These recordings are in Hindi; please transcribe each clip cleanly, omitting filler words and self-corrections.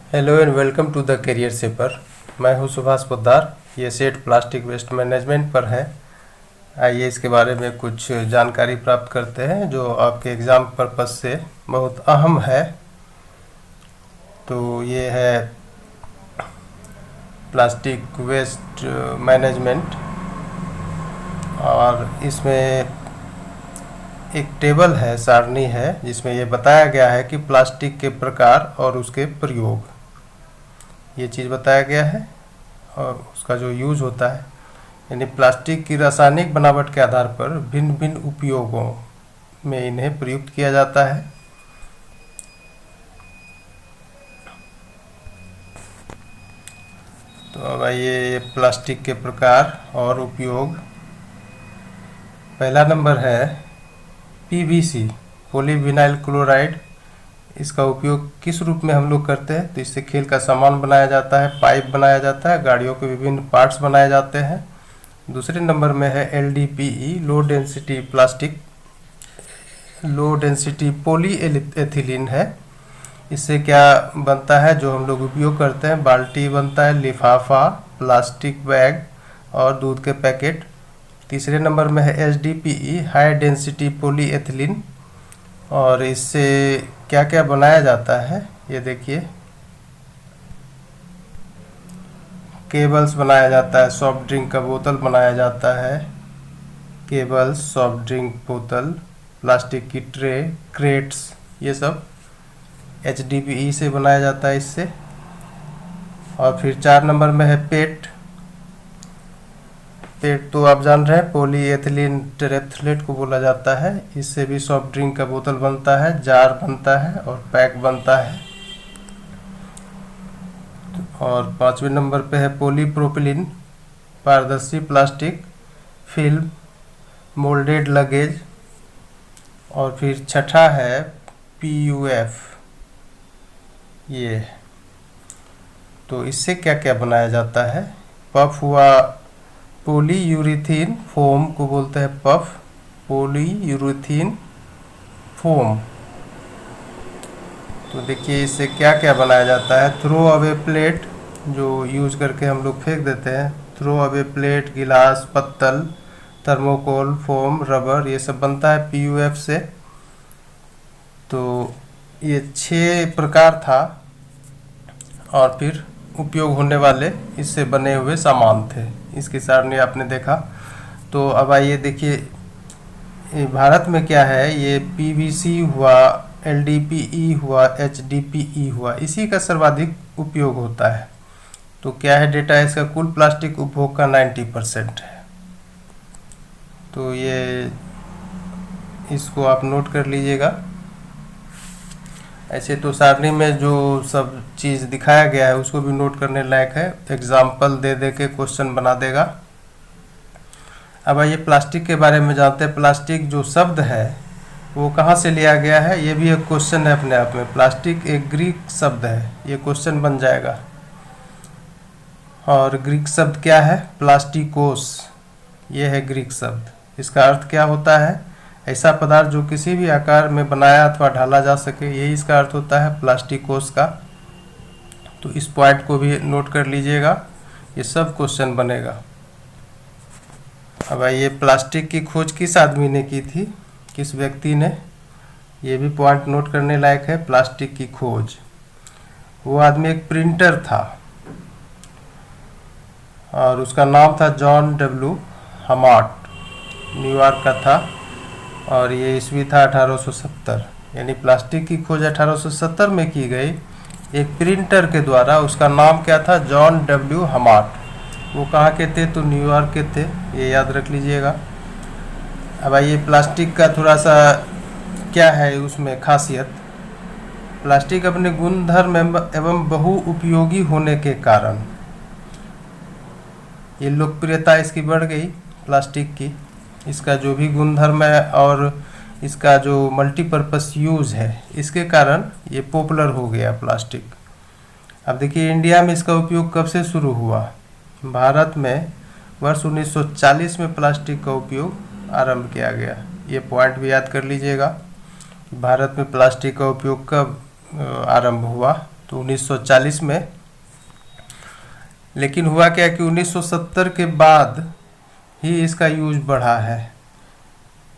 Hello and welcome to the career shaper. मैं हूं सुभाष पोद्दार। ये सेट प्लास्टिक वेस्ट मैनेजमेंट पर है। आइए इसके बारे में कुछ जानकारी प्राप्त करते हैं जो आपके एग्ज़ाम पर्पस से बहुत अहम है। तो ये है प्लास्टिक वेस्ट मैनेजमेंट, और इसमें एक टेबल है, सारणी है, जिसमें ये बताया गया है कि प्लास्टिक के प्रकार और उसके प्रयोग, ये चीज़ बताया गया है और उसका जो यूज़ होता है, यानी प्लास्टिक की रासायनिक बनावट के आधार पर भिन्न भिन्न उपयोगों में इन्हें प्रयुक्त किया जाता है। तो अब आइए प्लास्टिक के प्रकार और उपयोग। पहला नंबर है पीवीसी, पॉलीविनाइल क्लोराइड। इसका उपयोग किस रूप में हम लोग करते हैं? तो इससे खेल का सामान बनाया जाता है, पाइप बनाया जाता है, गाड़ियों के विभिन्न पार्ट्स बनाए जाते हैं। दूसरे नंबर में है LDPE, low density plastic, low density poly ethylene है। इससे क्या बनता है जो हम लोग उपयोग करते हैं? बाल्टी बनता है, लिफाफा, प्लास्टिक बैग और दूध के पैकेट। तीसरे नंबर में है HDPE, high density poly ethylene, और इससे क्या क्या बनाया जाता है ये देखिए। केबल्स बनाया जाता है, सॉफ्ट ड्रिंक का बोतल बनाया जाता है, केबल्स, सॉफ्ट ड्रिंक बोतल, प्लास्टिक की ट्रे, क्रेट्स, ये सब एचडीपीई से बनाया जाता है इससे। और फिर 4 नंबर में है पेट। पेट तो आप जान रहे हैं, पॉलीएथिलीन टेरेफ्थलेट को बोला जाता है। इससे भी सॉफ्ट ड्रिंक का बोतल बनता है, जार बनता है और पैक बनता है। और 5वें नंबर पे है पॉलीप्रोपिलीन, पारदर्शी प्लास्टिक, फिल्म, मोल्डेड लगेज। और फिर छठा है पीयूएफ। ये तो इससे क्या क्या बनाया जाता है? पफ हुआ, पॉलीयूरीथीन फोम को बोलते हैं पफ, पॉलीयूरीथीन फोम। तो देखिए इससे क्या क्या बनाया जाता है। थ्रो अवे प्लेट, जो यूज करके हम लोग फेंक देते हैं, थ्रो अवे प्लेट, गिलास, पत्तल, थर्मोकोल, फोम, रबर, ये सब बनता है पीयूएफ से। तो ये 6 प्रकार था और फिर उपयोग होने वाले इससे बने हुए सामान थे। इसकी सारणी आपने देखा। तो अब आइए देखिए भारत में क्या है। ये पीवीसी हुआ, एलडीपीई हुआ, एचडीपीई हुआ, इसी का सर्वाधिक उपयोग होता है। तो क्या है डेटा? इसका कुल प्लास्टिक उपभोग का 90% है। तो ये इसको आप नोट कर लीजिएगा। ऐसे तो सारणी में जो सब चीज़ दिखाया गया है उसको भी नोट करने लायक है, एग्जाम्पल दे दे के क्वेश्चन बना देगा। अब आइए प्लास्टिक के बारे में जानते हैं। प्लास्टिक जो शब्द है वो कहाँ से लिया गया है? ये भी एक क्वेश्चन है अपने आप में। प्लास्टिक एक ग्रीक शब्द है, ये क्वेश्चन बन जाएगा। और ग्रीक शब्द क्या है? प्लास्टिकोस, ये है ग्रीक शब्द। इसका अर्थ क्या होता है? ऐसा पदार्थ जो किसी भी आकार में बनाया अथवा ढाला जा सके, यही इसका अर्थ होता है प्लास्टिकोस का। तो इस पॉइंट को भी नोट कर लीजिएगा, ये सब क्वेश्चन बनेगा। अब आइए प्लास्टिक की खोज किस आदमी ने की थी, किस व्यक्ति ने? ये भी पॉइंट नोट करने लायक है। प्लास्टिक की खोज, वो आदमी एक प्रिंटर था और उसका नाम था जॉन डब्ल्यू हमार्ट, न्यूयॉर्क का था। और ये ईस्वी था 1870, यानी प्लास्टिक की खोज 1870 में की गई एक प्रिंटर के द्वारा। उसका नाम क्या था? जॉन डब्ल्यू हमार्ट। वो कहाँ के थे? तो न्यूयॉर्क के थे, ये याद रख लीजिएगा। अब आइए प्लास्टिक का थोड़ा सा क्या है उसमें खासियत। प्लास्टिक अपने गुणधर्म एवं बहुउपयोगी होने के कारण ये लोकप्रियता इसकी बढ़ गई प्लास्टिक की। इसका जो भी गुणधर्म है और इसका जो मल्टीपर्पस यूज़ है, इसके कारण ये पॉपुलर हो गया प्लास्टिक। अब देखिए इंडिया में इसका उपयोग कब से शुरू हुआ? भारत में वर्ष 1940 में प्लास्टिक का उपयोग आरंभ किया गया। ये पॉइंट भी याद कर लीजिएगा। भारत में प्लास्टिक का उपयोग कब आरंभ हुआ? तो 1940 में। लेकिन हुआ क्या कि 1970 के बाद ही इसका यूज बढ़ा है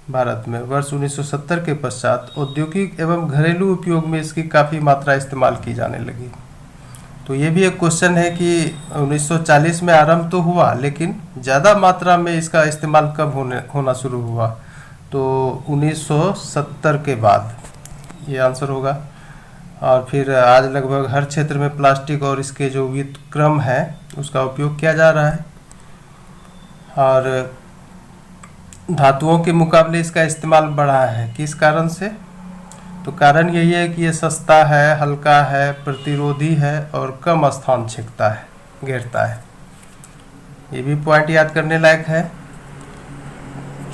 भारत में। वर्ष 1970 के पश्चात औद्योगिक एवं घरेलू उपयोग में इसकी काफ़ी मात्रा इस्तेमाल की जाने लगी। तो ये भी एक क्वेश्चन है कि 1940 में आरंभ तो हुआ, लेकिन ज़्यादा मात्रा में इसका इस्तेमाल कब होना शुरू हुआ? तो 1970 के बाद, ये आंसर होगा। और फिर आज लगभग हर क्षेत्र में प्लास्टिक और इसके जो व्युत्क्रम है उसका उपयोग किया जा रहा है। और धातुओं के मुकाबले इसका इस्तेमाल बढ़ा है, किस कारण से? तो कारण यही है कि ये सस्ता है, हल्का है, प्रतिरोधी है और कम स्थान छेदता है, घेरता है। ये भी पॉइंट याद करने लायक है।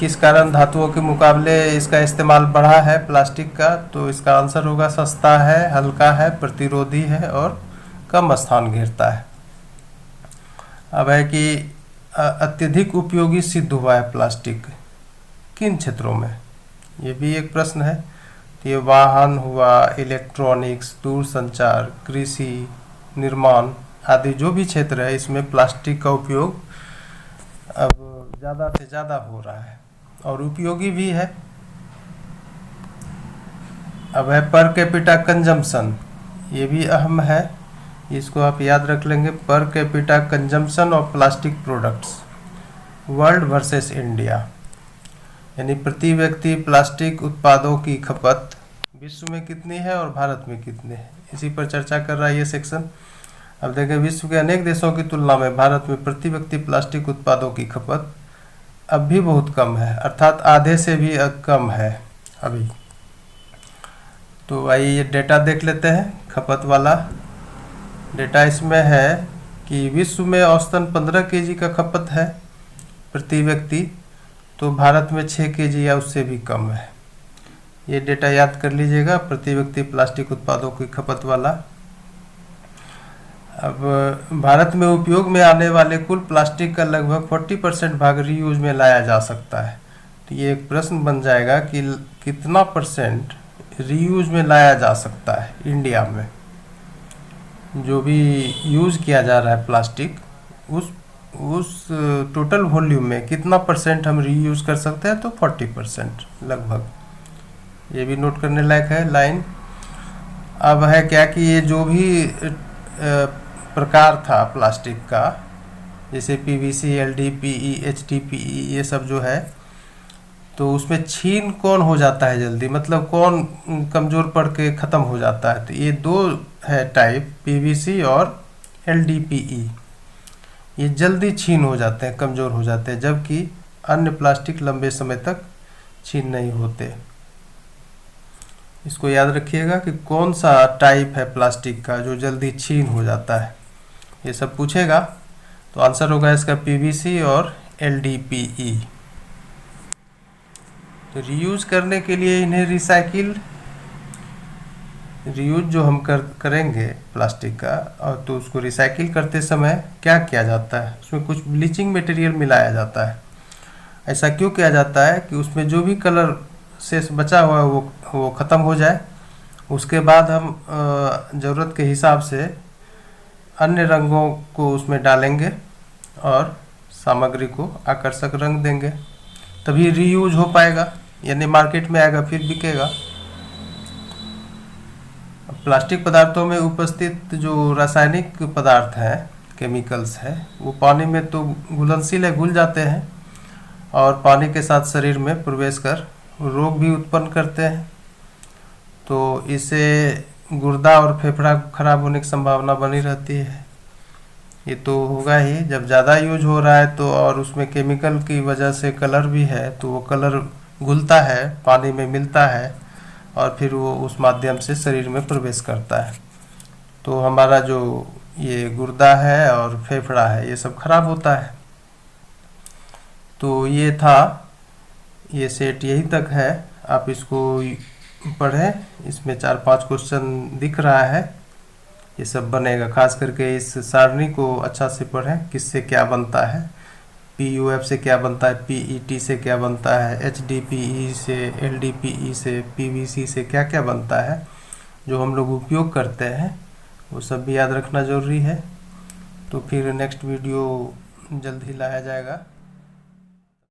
किस कारण धातुओं के मुकाबले इसका इस्तेमाल बढ़ा है प्लास्टिक का? तो इसका आंसर होगा सस्ता है, हल्का है, प्रतिरोधी है और कम स्थान घेरता है। अब है कि अत्यधिक उपयोगी सिद्ध हुआ है प्लास्टिक किन क्षेत्रों में? ये भी एक प्रश्न है। तो ये वाहन हुआ, इलेक्ट्रॉनिक्स, दूरसंचार, कृषि, निर्माण आदि जो भी क्षेत्र है इसमें प्लास्टिक का उपयोग अब ज़्यादा से ज़्यादा हो रहा है और उपयोगी भी है। अब है पर कैपिटा कंजम्पशन, ये भी अहम है, इसको आप याद रख लेंगे। Per capita consumption of plastic products world versus India, यानी प्रति व्यक्ति प्लास्टिक उत्पादों की खपत विश्व में कितनी है और भारत में कितनी है, इसी पर चर्चा कर रहा है ये सेक्शन। अब देखें, विश्व के अनेक देशों की तुलना में भारत में प्रति व्यक्ति प्लास्टिक उत्पादों की खपत अब भी बहुत कम है, अर्थात आधे से भी कम है अभी। तो आइए ये डेटा देख लेते हैं। खपत वाला डेटा इसमें है कि विश्व में औसतन 15 केजी का खपत है प्रति व्यक्ति, तो भारत में 6 केजी या उससे भी कम है। ये डेटा याद कर लीजिएगा, प्रति व्यक्ति प्लास्टिक उत्पादों की खपत वाला। अब भारत में उपयोग में आने वाले कुल प्लास्टिक का लगभग 40% भाग रीयूज में लाया जा सकता है। तो ये एक प्रश्न बन जाएगा कि कितना परसेंट रीयूज में लाया जा सकता है इंडिया में। जो भी यूज़ किया जा रहा है प्लास्टिक, उस टोटल वॉल्यूम में कितना परसेंट हम रीयूज़ कर सकते हैं? तो 40% लगभग। ये भी नोट करने लायक है लाइन। अब है क्या कि ये जो भी प्रकार था प्लास्टिक का, जैसे पीवीसी, एलडीपीई, एचडीपीई, ये सब जो है, तो उसमें छीन कौन हो जाता है जल्दी, मतलब कौन कमज़ोर पड़ के ख़त्म हो जाता है? तो ये दो है टाइप, पीवीसी और एलडीपीई। ये जल्दी छीन हो जाते हैं, कमज़ोर हो जाते हैं, जबकि अन्य प्लास्टिक लंबे समय तक छीन नहीं होते। इसको याद रखिएगा कि कौन सा टाइप है प्लास्टिक का जो जल्दी छीन हो जाता है, ये सब पूछेगा। तो आंसर होगा इसका पीवीसी और एलडीपीई। तो रीयूज करने के लिए इन्हें रीयूज जो हम करेंगे प्लास्टिक का, और तो उसको रिसाइकिल करते समय क्या किया जाता है? उसमें कुछ ब्लीचिंग मटेरियल मिलाया जाता है। ऐसा क्यों किया जाता है? कि उसमें जो भी कलर से बचा हुआ है वो ख़त्म हो जाए। उसके बाद हम ज़रूरत के हिसाब से अन्य रंगों को उसमें डालेंगे और सामग्री को आकर्षक रंग देंगे, तभी रीयूज हो पाएगा, यानी मार्केट में आएगा, फिर बिकेगा। प्लास्टिक पदार्थों में उपस्थित जो रासायनिक पदार्थ हैं, केमिकल्स हैं, वो पानी में तो घुलनशील है, घुल जाते हैं और पानी के साथ शरीर में प्रवेश कर रोग भी उत्पन्न करते हैं। तो इससे गुर्दा और फेफड़ा खराब होने की संभावना बनी रहती है। ये तो होगा ही, जब ज़्यादा यूज हो रहा है तो, और उसमें केमिकल की वजह से कलर भी है, तो वो कलर घुलता है, पानी में मिलता है और फिर वो उस माध्यम से शरीर में प्रवेश करता है। तो हमारा जो ये गुर्दा है और फेफड़ा है, ये सब खराब होता है। तो ये था, ये सेट यहीं तक है, आप इसको पढ़ें। इसमें 4-5 क्वेश्चन दिख रहा है, ये सब बनेगा। खास करके इस सारणी को अच्छा से पढ़ें, किससे क्या बनता है, पीयूएफ से क्या बनता है, पीईटी से क्या बनता है, एचडीपीई से, एलडीपीई से, पीवीसी से क्या क्या बनता है, जो हम लोग उपयोग करते हैं वो सब भी याद रखना ज़रूरी है। तो फिर नेक्स्ट वीडियो जल्द ही लाया जाएगा।